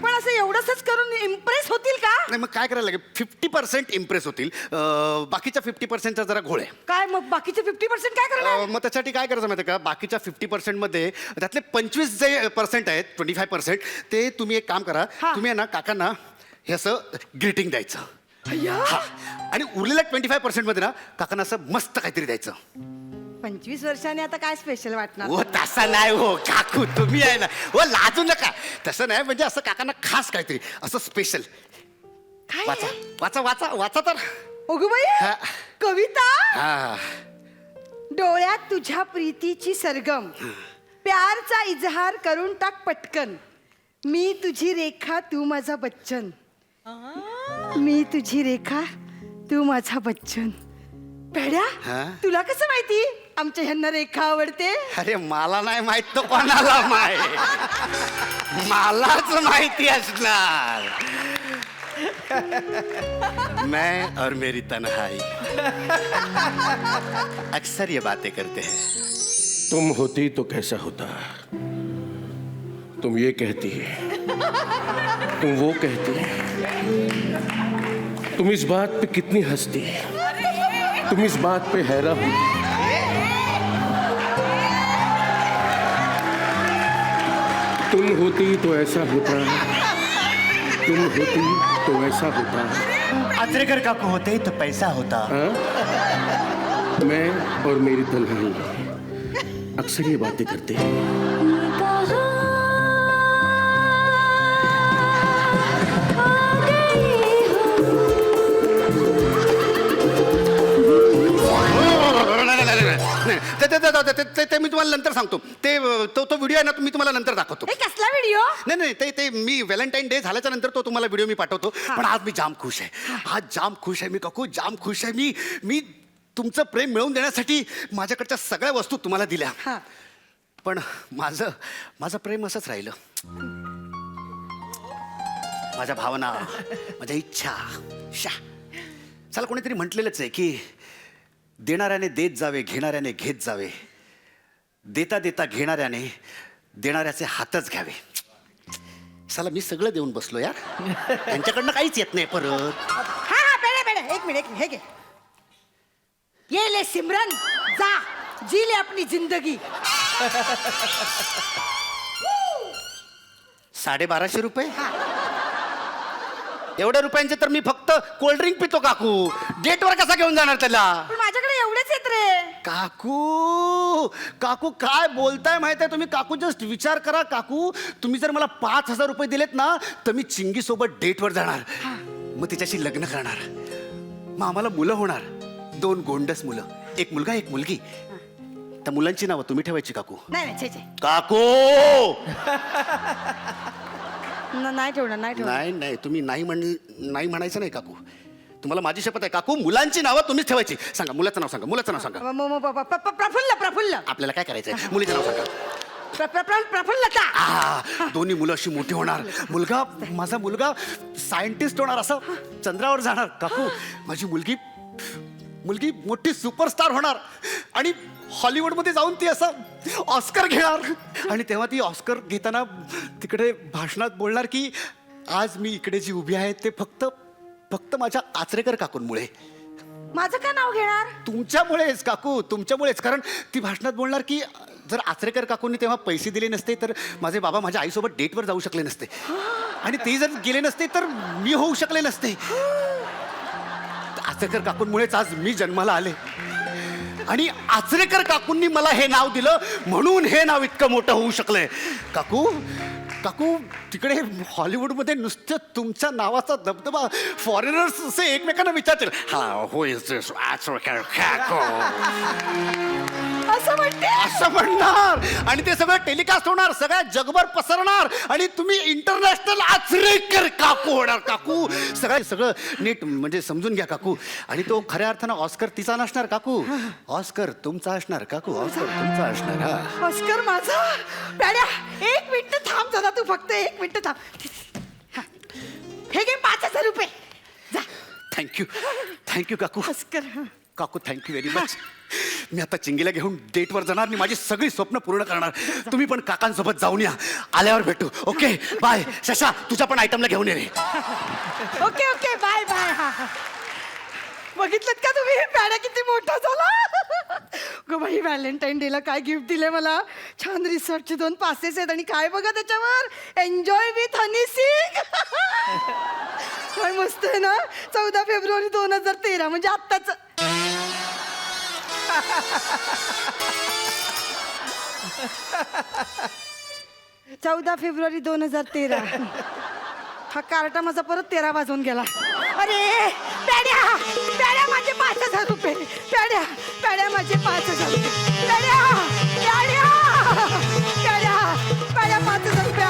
पण असं एवढंच करून इम्प्रेस होतील का नाही मग काय करायला लागेल 50% इम्प्रेस होतील बाकीच्या 50%चा जरा घोळ आहे काय मग बाकीचे 50% काय करणार मग त्यासाठी काय करायचं माहिती का बाकीच्या 50% मध्ये त्यातले 25 जे % आहेत 25% ते तुम्ही एक काम करा हा. तुम्ही आहे ना काकांना हे असं ग्रीटिंग द्यायचं अय्या. हा आणि उरलेल्या 25% मध्ये ना काकांना असं मस्त काहीतरी द्यायचं 25 वर्षांनी आता काय स्पेशल वाटणार हो तसा नाही हो काकू तुम्ही आहे ना हो लाजू नका तसं नाही म्हणजे असं काकांना खास काहीतरी असं स्पेशल काय वाचा आहे? वाचा वाचा वाचा तर अगं हा. बाई कविता हा डोळ्यात तुझ्या प्रीतीची सरगम प्यारचा इजहार करून टाक पटकन मी तुझी रेखा तू माझा बच्चन मी तुझी रेखा तू माझा बच्चन पेड्या हा? तुला कसं माहिती आमच्या ह्यांना रेखा आवडते अरे मला नाही माहित तो कोणाला माहित मलाच माहिती असणार मैं और मेरी तन्हाई अक्सर ये बातें करते हैं तुम होती तो कैसा होता तुम ये कहती तुम वो कहती तुम इस बात पे कितनी हंसती तुम इस बात पे हैरान होती तुम होती तो ऐसा होता तुम होती तो ऐसा होता अजरेकर काकू होते तो पैसा होता हाँ? मैं और मेरी तन्हाई अक्सर ये बातें करते हैं ते मी तुम्हाला नंतर सांगतो. तो व्हिडिओ आहे ना, मी तुम्हाला नंतर दाखवतो. हे कसला व्हिडिओ? नाही ते मी व्हॅलेंटाईन डे झाल्याच्या नंतर तो तुम्हाला व्हिडिओ मी पाठवतो. पण आज मी जाम खुश आहे. आज जाम खुश आहे मी काकू, जाम खुश आहे मी तुमचं प्रेम मिळवून देण्यासाठी माझ्याकडच्या सगळ्या वस्तू तुम्हाला दिल्या. हा. पण माझं प्रेम असंच राहिलं. माझ्या भावना, माझ्या इच्छा, चला कोणीतरी म्हटलेलंच आहे की देणाऱ्याने देत जावे, घेणाऱ्याने घेत जावे, देता देता घेणाऱ्याने देणाऱ्याचे हातच घ्यावे. चला मी सगळं देऊन बसलो यार, यांच्याकडनं काहीच येत नाही परत. हा बेडे एक मिनिट हे घे. ये ले सिमरन, जा जी ले अपनी जिंदगी. 1250 रुपये? एवढ्या रुपयांचे तर मी फक्त कोल्ड्रिंक पितो काकू. डेटवर कसा घेऊन जाणार त्याला? पण माझ्याकडे एवढेच आहेत रे. काकू काय बोलताय माहित आहे तुम्ही? काकू जस्ट विचार करा काकू, तुम्ही जर मला 5000 रुपये दिलेत ना, तर मी चिंगी सोबत डेटवर जाणार, मग तिच्याशी लग्न करणार, मग आम्हाला मुलं होणार, 2 गोंडस मुलं, 1 मुलगा 1 मुलगी. त्या मुलांची नावं तुम्ही ठेवायची काकू. नाही छे छे. काकू नाही ठेवणार. नाही तुम्ही नाही म्हणायचं नाही काकू. तुम्हाला माझी शपथ आहे काकू, मुलांची नावं तुम्हीच ठेवायची. सांगा मुलाचं नाव सांगा. प्रफुल्ल. आपल्याला काय करायचंय? मुलीचं नाव सांगा. प्रफुल्लता. दोन्ही मुलं अशी मोठी होणार. माझा मुलगा सायंटिस्ट होणार, असं चंद्रावर जाणार. काकू माझी मुलगी मोठी सुपरस्टार होणार आणि हॉलिवूडमध्ये जाऊन ती असं ऑस्कर घेणार. आणि तेव्हा ती ऑस्कर घेताना तिकडे भाषणात बोलणार की आज मी इकडे जी उभी आहे ते फक्त माझ्या आचरेकर काकूंमुळे. माझं का नाव घेणार? तुमच्यामुळेच काकू, तुमच्यामुळेच. कारण ती भाषणात बोलणार की जर आचरेकर काकूंनी तेव्हा पैसे दिले नसते तर माझे बाबा माझ्या आईसोबत डेटवर जाऊ शकले नसते, आणि ते जर गेले नसते तर मी होऊ शकले नसते. आचरेकर काकूंमुळेच आज मी जन्माला आले, आणि आचरेकर काकूंनी मला हे नाव दिलं म्हणून हे नाव इतकं मोठं होऊ शकलंय. काकू तिकडे हॉलिवूडमध्ये नुसतं तुमच्या नावाचा दबदबा, फॉरेनर्स असे एकमेकांना विचारतील, असं म्हणणार, आणि ते सगळं टेलिकास्ट होणार, सगळ्या जगभर पसरणार, आणि तुम्ही इंटरनॅशनल आचरेकर काकू होणार. काकू सगळं नीट म्हणजे समजून घ्या काकू. आणि तो खऱ्या अर्थानं ऑस्कर तिचा नसणार काकू, ऑस्कर तुमचा असणार काकू, ऑस्कर तुमचा असणार. ऑस्कर माझा. प्याड्या 1 मिनिट थांब जरा, तू फक्त 1 मिनिट थांब. हे घे 5000 रुपये. जा. थँक्यू काकू. ऑस्कर. काकू थँक्यू व्हेरी मच. मी आता चिंगीला घेऊन डेटवर जाणार आणि माझी सगळी स्वप्न पूर्ण करणार. तुम्ही पण काकांसोबत जाऊन या, आल्यावर भेटू. Okay bye. शशा तुझ्या पण आयटमला घेऊन ये रे. Okay bye. बघितलं का तुम्ही पॅड्या किती मोठा झाला? गो बाई, व्हॅलेंटाईन डेला काय गिफ्ट दिले मला? छान रिसॉर्टचे 2 पासेस आहेत, आणि काय बघा त्याच्यावर, एन्जॉय विथ हनी सिंग. काय मस्त आहे ना. 14 फेब्रुवारी 2013 म्हणजे आत्ताच. 14 फेब्रुवारी 2013. हा कार्टा माझा परत 13 वाजून गेला. अरे प्याड्या माझे 5000 रुपये. प्याड्या माझे 5000 रुपये. प्याड्या 5000 रुपये.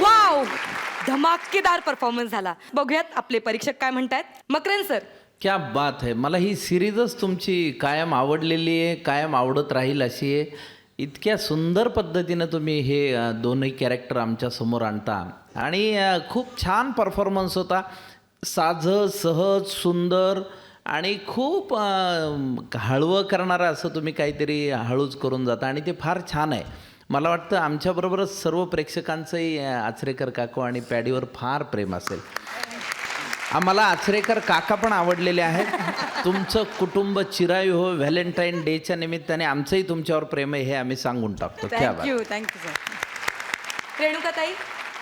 वाव, धमाकेदार परफॉर्मन्स झाला. बघूयात आपले परीक्षक काय म्हणतायत. मकरन सर. क्या बात है. मला ही सिरीजच तुमची कायम आवडलेली आहे, कायम आवडत राहील अशी आहे. इतक्या सुंदर पद्धतीनं तुम्ही हे दोन्ही कॅरेक्टर आमच्या समोर आणता, आणि खूप छान परफॉर्मन्स होता. साधं, सहज, सुंदर, आणि खूप हळवं करणारं असं तुम्ही काहीतरी हळूच करून जाता, आणि ते फार छान आहे. मला वाटतं आमच्याबरोबरच सर्व प्रेक्षकांचंही आचरेकर काकू आणि पॅडीवर फार प्रेम असेल. आम्हाला आचरेकर काका पण आवडलेले आहेत. तुमचं कुटुंब चिरायू हो. व्हॅलेंटाईन डेच्या निमित्ताने आमचंही तुमच्यावर प्रेम आहे हे आम्ही सांगून टाकतो. Thank you sir. रेणुकाताई.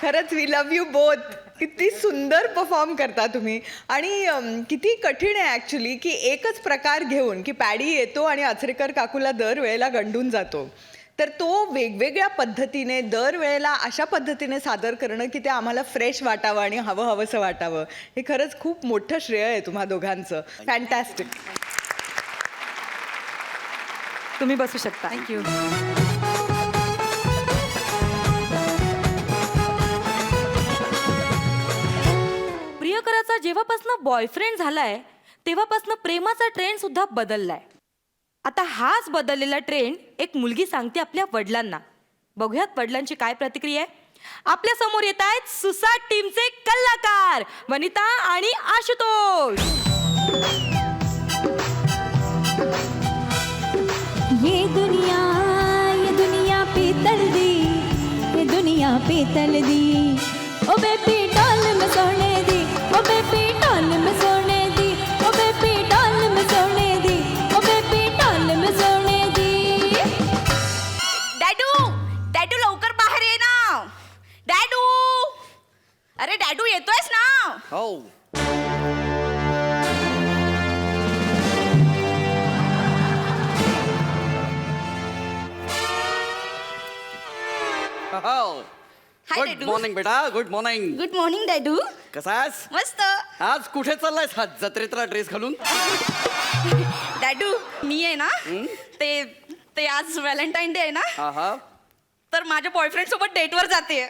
खरंच वी लव्ह यू बोथ. किती सुंदर परफॉर्म करता तुम्ही, आणि किती कठीण आहे ॲक्च्युली की एकच प्रकार घेऊन की पॅडी येतो आणि आचरेकर काकूला दर वेळेला गंडून जातो, तर तो वेगवेगळ्या पद्धतीने दरवेळेला अशा पद्धतीने सादर करणं की ते आम्हाला फ्रेश वाटावं आणि हवंसं वाटावं, हे खरंच खूप मोठं श्रेय आहे तुम्हा दोघांचं. फॅन्टॅस्टिक. तुम्ही बसू शकता. थँक्यू. प्रियकराचा जेव्हापासनं बॉयफ्रेंड झालाय तेव्हापासनं प्रेमाचा ट्रेंड सुद्धा बदललाय. आता हाच बदललेला ट्रेंड एक मुलगी सांगते आपल्या वडिलांना. बघूयात वडिलांची काय प्रतिक्रिया आहे. आपल्या समोर येत आहेत सुसाट टीमचे कलाकार वनिता आणि आशुतोष. ये दुनिया पीतल दी, ये दुनिया पीतल दी. ओ बेबी डॉल में सोने दी, ओ बेबी डॉल में सोने दी, ओ बेबी डॉल में सोने दी, ओ बेबी डॉल में सोने दी. डॅडू डॅडू लवकर बाहेर ये ना. डॅडू, अरे डॅडू येतोयस ना. हो. Hi, good Dadu. मॉर्निंग बेटा, गुड मॉर्निंग. गुड मॉर्निंग डॅडू. कसा आहेस? मस्त. आज कुठे चाललायस हा जत्रेतला ड्रेस घालून? डॅडू मी आहे ना ते ते आज व्हॅलेंटाईन डे आहे ना, हा. तर माझ्या बॉयफ्रेंड सोबत डेटवर जाते.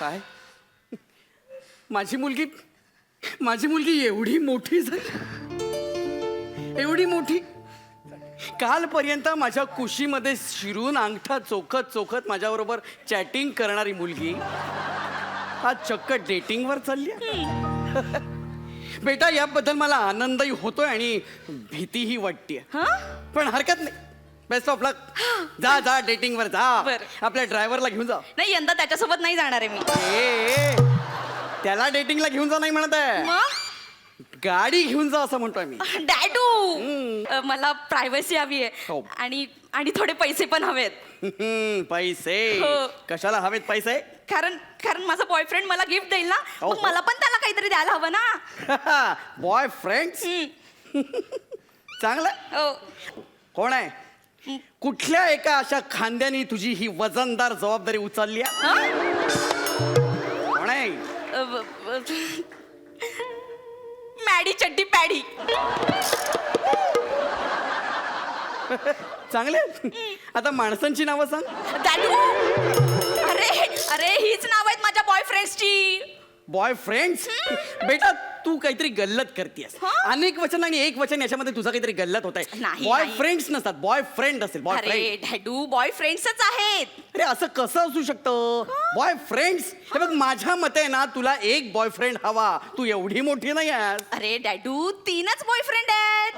काय? माझी मुलगी एवढी मोठी झाली, एवढी मोठी. कालपर्यंत माझ्या कुशीमध्ये शिरून अंगठा चोखत माझ्याबरोबर चॅटिंग करणारी मुलगी आज चक्क डेटिंगवर चालली आहे. बेटा, याबद्दल मला आनंदही होतोय आणि भीतीही वाटतेय. पण हरकत नाही. बेस्ट ऑफ लक. जा डेटिंगवर जा. बरं. आपल्या ड्रायव्हरला घेऊन जा. नाही, यंदा त्याच्यासोबत नाही जाणार आहे मी. ए, त्याला डेटिंगला घेऊन जा नाही म्हणत आहे, मग गाडी घेऊन जा असं म्हणतोय मी. डॅडू मला प्रायव्हसी हवी हो. आहे आणि थोडे पैसे पण हवेत. पैसे? हो. कशाला हवेत पैसे? कारण माझा बॉयफ्रेंड मला गिफ्ट देईल ना, हो, मग हो. मला पण त्याला काहीतरी द्यायला हवं ना. बॉयफ्रेंड्स? चांगलं. हो. कोण आहे? कुठल्या एका अशा खांद्याने तुझी ही वजनदार जबाबदारी उचलली आहे? कोण आहे? मॅडी चड्डी पॅडी. चांगले. आता माणसांची नावं सांग. डॅडू, अरे हीच नाव आहेत माझ्या बॉयफ्रेंड्सची. बॉयफ्रेंड्स? बेटा, तू काहीतरी गल्लत करतेस. अनेक वचन आणि एक वचन याच्यामध्ये तुझा काहीतरी गल्लत होत आहे. नाही. बॉयफ्रेंड्स नसतात, बॉयफ्रेंड असेल. अरे बॉयफ्रेंड. डॅडू, बॉयफ्रेंड्सच आहेत. अरे असं कसं असू शकतं? बॉयफ्रेंड्स? हे बघ, माझ्या मते ना तुला एक बॉयफ्रेंड हवा. तू एवढी मोठी नाही आहेस. अरे डॅडू, 3च बॉयफ्रेंड आहेत.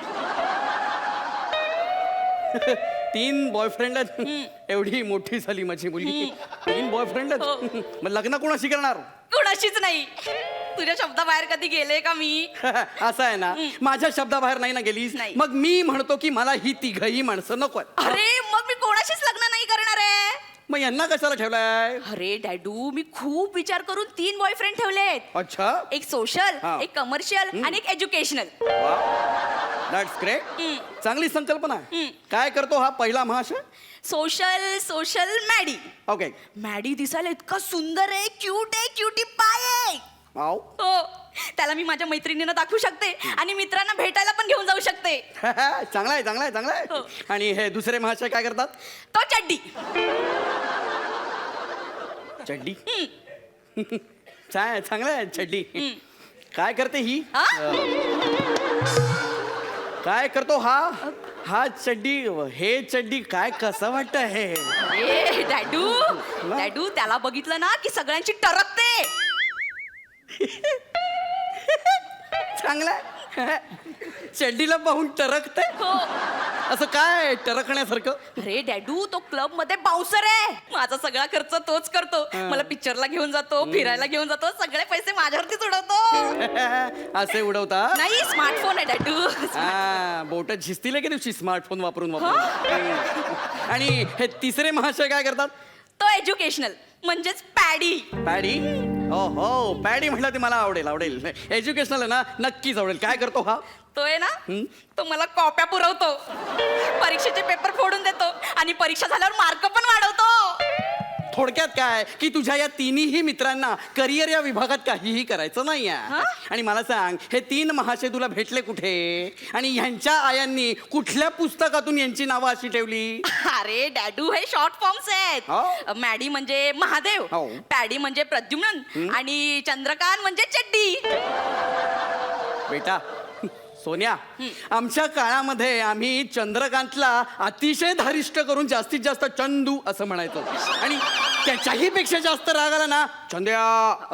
3 बॉयफ्रेंड आहेत? एवढी मोठी झाली माझी मुलगी. 3 बॉयफ्रेंड आहेत? मग लग्न कोणाशी करणार? कुणाशीच नाही. तुझ्या शब्दाबाहेर कधी गेले का मी? असं आहे ना, माझ्या शब्दाबाहेर नाही ना गेलीस. नाही. मग मी म्हणतो की मला ही तिघही माणसं नको. अरे मग मी कोणाशीच लग्न नाही करणार आहे. मग यांना कशाला ठेवलाय? अरे डॅडू, मी खूप विचार करून 3 बॉयफ्रेंड ठेवलेत. अच्छा. एक सोशल, हा. एक कमर्शियल आणि एक एज्युकेशनल. That's great. चांगली संकल्पना आहे. काय करतो हा पहिला महाशय? Social Maddy. ओके. मॅडी दिसायला इतका सुंदर आहे, क्यूट आहे, क्युटी पाय आहे. आओ. हो, त्याला मी माझ्या मैत्रिणींना दाखवू शकते आणि मित्रांना भेटायला पण घेऊन जाऊ शकते. चांगला आहे, चांगला आहे, चांगला हो. आहे. आणि हे दुसरे महाशय काय करतात? तो चड्डी. चड्डी? चांगलं आहे चड्डी. काय करते ही? हा? काय करतो हा चड्डी? हे चड्डी काय कसं वाटतं हे? ए डॅडू, त्याला बघितलं ना की सगळ्यांची टरकते. चांगलं आहे. चड्डीला पाहून टरकते? हो. असं काय टरकण्यासारखं? अरे डॅडू, तो क्लब मध्ये बाउन्सर आहे. माझा सगळा खर्च तोच करतो. मला पिक्चरला घेऊन जातो, फिरायला घेऊन जातो, सगळे पैसे माझ्यावरतीच उडवतो. असे उडवता? नाही, स्मार्टफोन आहे डॅडू. बोट झिजतील की दिवशी स्मार्टफोन वापरून. आणि हे तिसरे महाशय काय करतात? तो एज्युकेशनल म्हणजेच पॅडी. पॅडी? हो हो पॅडी म्हटलं ते मला आवडेल आवडेल एज्युकेशनल आहे ना नक्कीच आवडेल. काय करतो हा? तो आहे ना तो मला कॉप्या पुरवतो, परीक्षेचे पेपर फोडून देतो आणि परीक्षा झाल्यावर मार्क पण वाढवतो. थोडक्यात काय की तुझ्या या तिन्ही मित्रांना करिअर या विभागात काहीही करायचं नाही आहे. आणि मला सांग हे 3 महाशय तुला भेटले कुठे आणि ह्यांच्या आयांनी कुठल्या पुस्तकातून यांची नावं अशी ठेवली? अरे डॅडू हे शॉर्ट फॉर्म्स हो. आहेत. मॅडी म्हणजे महादेव, हो. पॅडी म्हणजे प्रद्युम्न आणि चंद्रकांत म्हणजे चड्डी. बेटा सोन्या, आमच्या काळामध्ये आम्ही चंद्रकांतला अतिशय धारिष्ट करून जास्तीत जास्त चंदू असं म्हणायचो आणि त्याच्याही पेक्षा जास्त राग आला ना चंद्या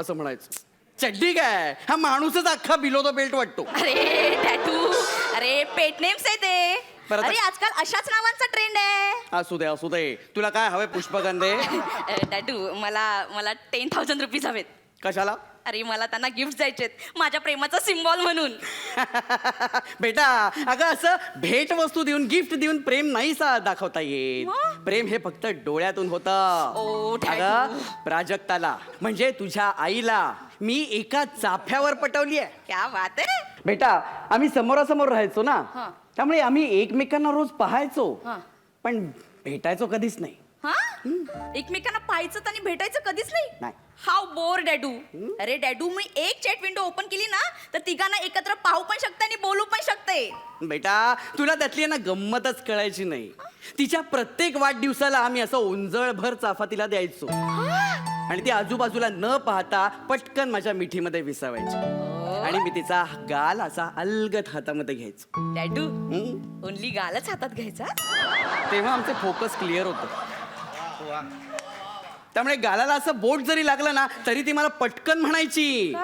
असं म्हणायचं. चड्डी काय हा माणूसच अख्खा बिलो द बेल्ट वाटतो. अरे डॅडू, अरे पेट नेम्स आहे ते. बरं आता- अरे आजकाल अशाच नावांचा ट्रेंड आहे. असू दे तुला काय हवंय पुष्पगंधे? डॅडू मला 10,000 रुपीज हवेत. कशाला? अरे मला त्यांना गिफ्ट द्यायचेत माझ्या प्रेमाचा सिम्बॉल म्हणून. बेटा अगं असं भेट वस्तू देऊन गिफ्ट देऊन प्रेम नाही दाखवता येत. प्रेम हे फक्त डोळ्यातून होतं. ओ, डॅडू. अगं प्राजक्ताला म्हणजे तुझ्या आईला मी एका चाफ्यावर पटवली आहे. क्या बात आहे. बेटा आम्ही समोरासमोर राहायचो ना हा. त्यामुळे आम्ही एकमेकांना रोज पाहायचो हा. पण भेटायचो कधीच नाही. हा एकमेकांना पाहायचं आणि भेटायचं कधीच नाही. नाही. हाव बोर डॅडू. अरे डॅडू मी एक चॅट विंडो ओपन केली ना तर तिघांना एकत्र पाहू पण शकते आणि बोलू पण शकते. बेटा तुला त्यातली ना गंमतच कळायची नाही. तिच्या प्रत्येक वाढदिवसाला आम्ही असं ओंजळभर चाफा तिला द्यायचो आणि ती आजूबाजूला न पाहता पटकन माझ्या मिठीमध्ये विसावायची आणि मी तिचा गाल असा अलगद हातामध्ये घ्यायचो. डॅडू ओनली गालच हातात घ्यायचा. तेव्हा आमचे फोकस क्लिअर होतं. त्यामुळे गालाला असं बोट जरी लागलं ना तरी ती मला पटकन म्हणायची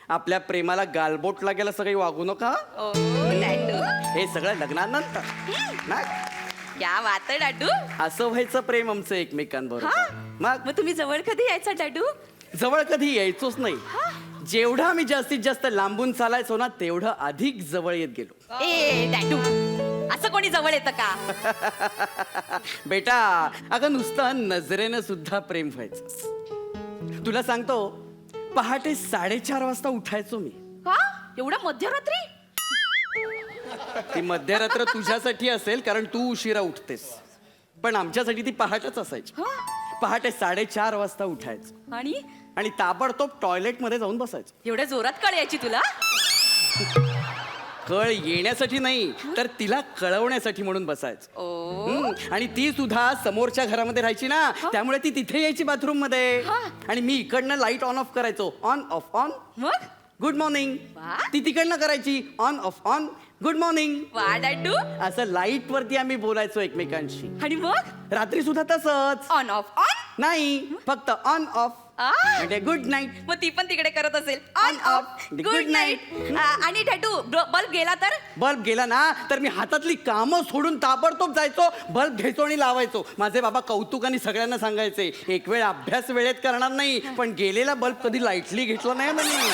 आपल्या प्रेमाला गालबोट लागेल असं काही वागू नका. ओ डॅडू, हे सगळं लग्नानंतर ना. क्या बात आहे डॅडू. असं व्हायचं प्रेम आमचं एकमेकांबरोबर. मग तुम्ही जवळ कधी यायचा डॅडू? जवळ कधी यायचोच नाही. जेवढं आम्ही जास्तीत जास्त लांबून चालायचो ना तेवढं अधिक जवळ येत गेलो. ए डॅडू असं कोणी जवळ येतं का? बेटा अगं नुसतं नजरेनं सुद्धा प्रेम व्हायचं. तुला सांगतो पहाटे 4:30 वाजता उठायचो मी. का एवढ्या मध्यरात्री? ती मध्यरात्र तुझ्यासाठी असेल कारण तू उशिरा उठतेस पण आमच्यासाठी ती पहाटेच असायची. पहाटे 4:30 वाजता उठायचं आणि ताबडतोब टॉयलेट मध्ये जाऊन बसायचं. एवढ्या जोरात कळ यायची तुला? कळ येण्यासाठी नाही तर तिला कळवण्यासाठी म्हणून बसायचं. आणि ती सुद्धा समोरच्या घरामध्ये राहायची ना त्यामुळे ती तिथे यायची बाथरूम मध्ये आणि मी इकडनं लाईट ऑन ऑफ करायचो. ऑन ऑफ ऑन मग गुड मॉर्निंग. ती तिकडनं करायची on off on good morning. वा डॅडू. असं लाईट वरती आम्ही बोलायचो एकमेकांशी. आणि मग रात्री सुद्धा तसंच. ऑन ऑफ ऑन नाही फक्त ऑन ऑफ म्हणजे गुड नाईट. मग ती पण तिकडे करत असेल ऑन ऑफ गुड नाईट. आणि डॅडू बल्ब गेला तर? बल्ब गेला ना तर मी हातातली कामं सोडून ताबडतोब जायचो बल्ब घ्यायचो आणि लावायचो. माझे बाबा कौतुकाने सगळ्यांना सांगायचे एक वेळ अभ्यास वेळेत करणार नाही पण गेलेला बल्ब कधी लाईटली घेतला नाही ना मी.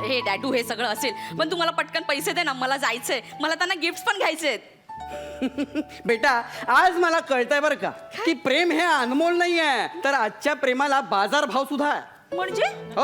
हे डॅडू हे सगळं असेल पण तुम्हाला पटकन पैसे दे ना मला जायचंय. मला त्यांना गिफ्ट पण घ्यायचे. बेटा आज मला कळतंय बरं का की प्रेम हे अनमोल नाही आहे तर आजच्या प्रेमाला बाजार भाव सुद्धा आहे. म्हणजे? हो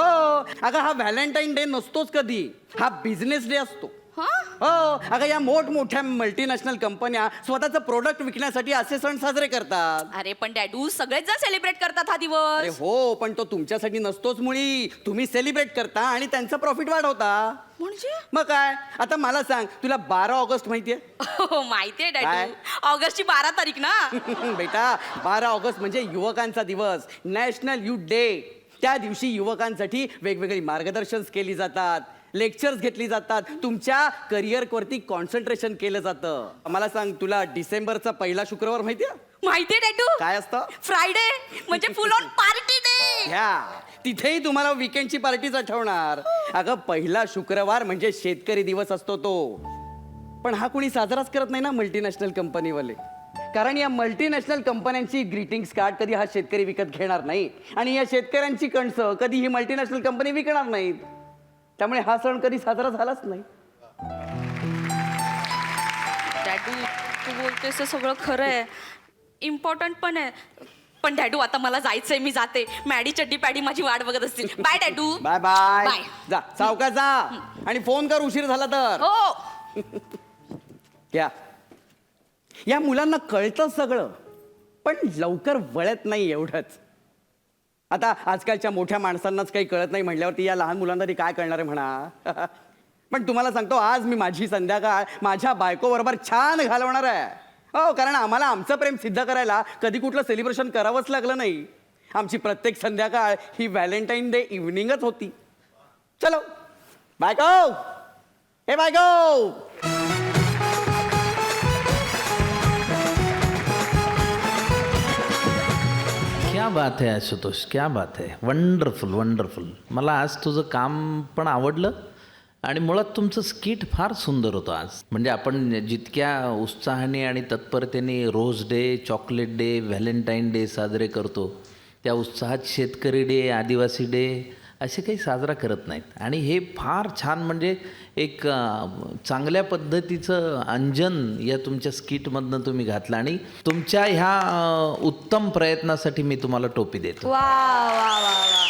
अगं हा व्हॅलेंटाईन डे नसतोच कधी हा बिझनेस डे असतो. हो अगं या मोठमोठ्या मल्टीनॅशनल कंपन्या स्वतःचं प्रोडक्ट विकण्यासाठी असे सण साजरे करतात. अरे पण डॅडू सगळेच जण सेलिब्रेट करतात हा अरे दिवस. हो पण तो तुमच्यासाठी नसतोच मुळी. तुम्ही सेलिब्रेट करता आणि त्यांचं प्रॉफिट वाढवता. म्हणजे? मग काय आता मला सांग तुला 12 ऑगस्ट माहितीये? हो माहितीये काय? डॅडू. ऑगस्टची 12 तारीख ना. बेटा 12 ऑगस्ट म्हणजे युवकांचा दिवस नॅशनल युथ डे. त्या दिवशी युवकांसाठी वेगवेगळी मार्गदर्शन केली जातात लेक्चर्स घेतली जातात तुमच्या करिअरवरती कॉन्सन्ट्रेशन केलं जातं. मला सांग तुला डिसेंबरचा पहिला शुक्रवार माहितीये? माहितीये डॅडू. काय असतं? फ्रायडे म्हणजे फुल ऑन पार्टी डे. ह्या तिथेही तुम्हाला वीकेंडची पार्टीच आठवणार. अगं पहिला शुक्रवार म्हणजे शेतकरी दिवस असतो तो. पण हा कोणी साजराच करत नाही ना मल्टीनॅशनल कंपनीवाले. कारण या मल्टीनॅशनल कंपन्यांची ग्रीटिंग्स कार्ड कधी हा शेतकरी विकत घेणार नाही आणि या शेतकऱ्यांची कणसं कधी ही मल्टीनॅशनल कंपनी विकणार नाहीत. त्यामुळे हा सण कधी साजरा झालाच नाही. डॅडू तू बोलतेस ते सगळं खरं आहे इम्पॉर्टंट पण आहे पण डॅडू आता मला जायचंय, मी जाते. मॅडी चड्डी पॅडी माझी वाट बघत असतील. बाय डॅडू. Bye bye bye. जा सावकाश जा आणि फोन कर उशीर झाला तर. हो. या मुलांना कळतं सगळं पण लवकर वळत नाही एवढंच. आता आजकालच्या मोठ्या माणसांनाच काही कळत नाही म्हटल्यावरती या लहान मुलांना तरी काय कळणार आहे म्हणा. पण तुम्हाला सांगतो आज मी माझी संध्याकाळ माझ्या बायकोबरोबर छान घालवणार आहे. हो, कारण आम्हाला आमचं प्रेम सिद्ध करायला कधी कुठलं सेलिब्रेशन करावंच लागलं नाही. आमची प्रत्येक संध्याकाळ ही व्हॅलेंटाईन डे इव्हनिंगच होती. चलो बायको, हे बायको. क्या बात है आशुतोष, क्या बात है. Wonderful wonderful. मला आज तुझं काम पण आवडलं आणि मुळात तुमचं स्किट फार सुंदर होतं आज. म्हणजे आपण जितक्या उत्साहाने आणि तत्परतेने rose day, chocolate day, Valentine day साजरे करतो त्या उत्साहात शेतकरी डे, आदिवासी डे असे काही साजरा करत नाहीत. आणि हे फार छान म्हणजे एक चांगल्या पद्धतीचं अंजन या तुमच्या स्किटमधनं तुम्ही घातलं आणि तुमच्या ह्या उत्तम प्रयत्नासाठी मी तुम्हाला टोपी देतो. वा वा वा वा.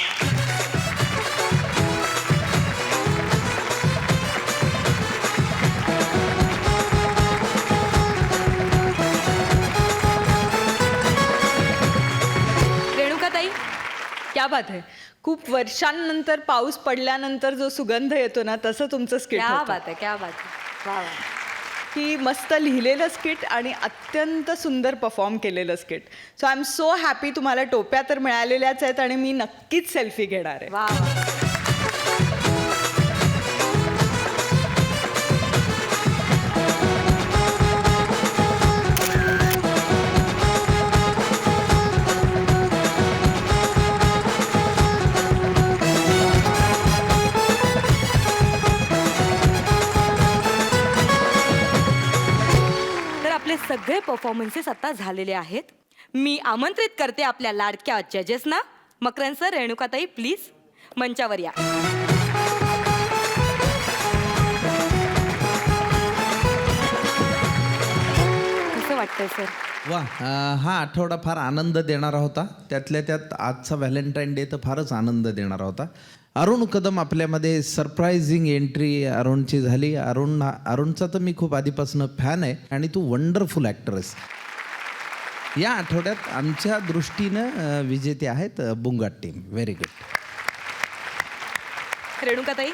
रेणुकाताई, क्या बात आहे. खूप वर्षांनंतर पाऊस पडल्यानंतर जो सुगंध येतो ना तसं तुमचं स्किट क्या होतं. बात आहे, क्या बात आहे. वा वा. की मस्त लिहिलेलं स्किट आणि अत्यंत सुंदर परफॉर्म केलेलं skit. So I am so happy. तुम्हाला टोप्या तर मिळालेल्याच आहेत आणि मी नक्कीच सेल्फी घेणार आहे. वा वा. आपले सगळे परफॉर्मन्सेस आता झालेले आहेत. मी आमंत्रित करते आपल्या लाडक्या जजेसना. मकरन सर, रेणुकाताई प्लीज मंचावर या. कसं वाटतंय सर? वा, हा आठवडा फार आनंद देणारा होता. त्यातल्या त्यात आजचा व्हॅलेंटाईन डे तर फारच आनंद देणारा होता. अरुण कदम आपल्यामध्ये सरप्रायझिंग एंट्री अरुणची झाली. अरुणचा तर मी खूप आधीपासून फॅन आहे आणि तू वंडरफुल ॲक्टर आहेस. या आठवड्यात आमच्या दृष्टीनं विजेते आहेत बुंगाट टीम. Very good. रेणुकाताई,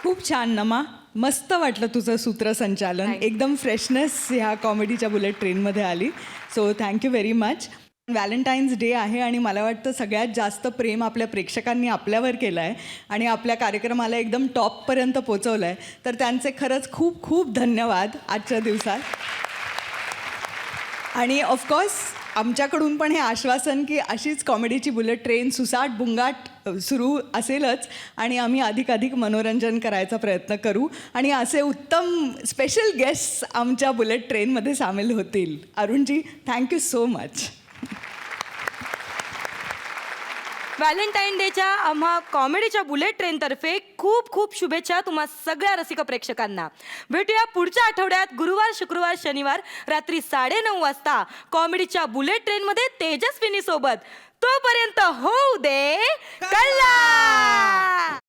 खूप छान नमा. मस्त वाटलं तुझं सूत्रसंचालन. एकदम फ्रेशनेस ह्या कॉमेडीच्या बुलेट ट्रेनमध्ये आली. So thank you very much. Valentine's day आहे आणि मला वाटतं सगळ्यात जास्त प्रेम आपल्या प्रेक्षकांनी आपल्यावर केलं आहे आणि आपल्या कार्यक्रमाला एकदम टॉपपर्यंत पोचवलं आहे. तर त्यांचे खरंच खूप खूप धन्यवाद आजच्या दिवसात. आणि ऑफकोर्स आमच्याकडून पण हे आश्वासन की अशीच कॉमेडीची बुलेट ट्रेन सुसाट बुंगाट सुरू असेलच आणि आम्ही अधिकाधिक मनोरंजन करायचा प्रयत्न करू आणि असे उत्तम स्पेशल गेस्ट्स आमच्या बुलेट ट्रेनमध्ये सामील होतील. Arun ji, thank you so much. Valentine डेच्या आम्हा कॉमेडीच्या बुलेट ट्रेनतर्फे खूप खूप शुभेच्छा तुम्हा सगळ्या रसिक प्रेक्षकांना. भेटूया पुढच्या आठवड्यात गुरुवार, शुक्रवार, शनिवार रात्री 9:30 वाजता कॉमेडीच्या बुलेट ट्रेनमध्ये तेजस्विनी सोबत. तोपर्यंत होऊ दे कल्ला.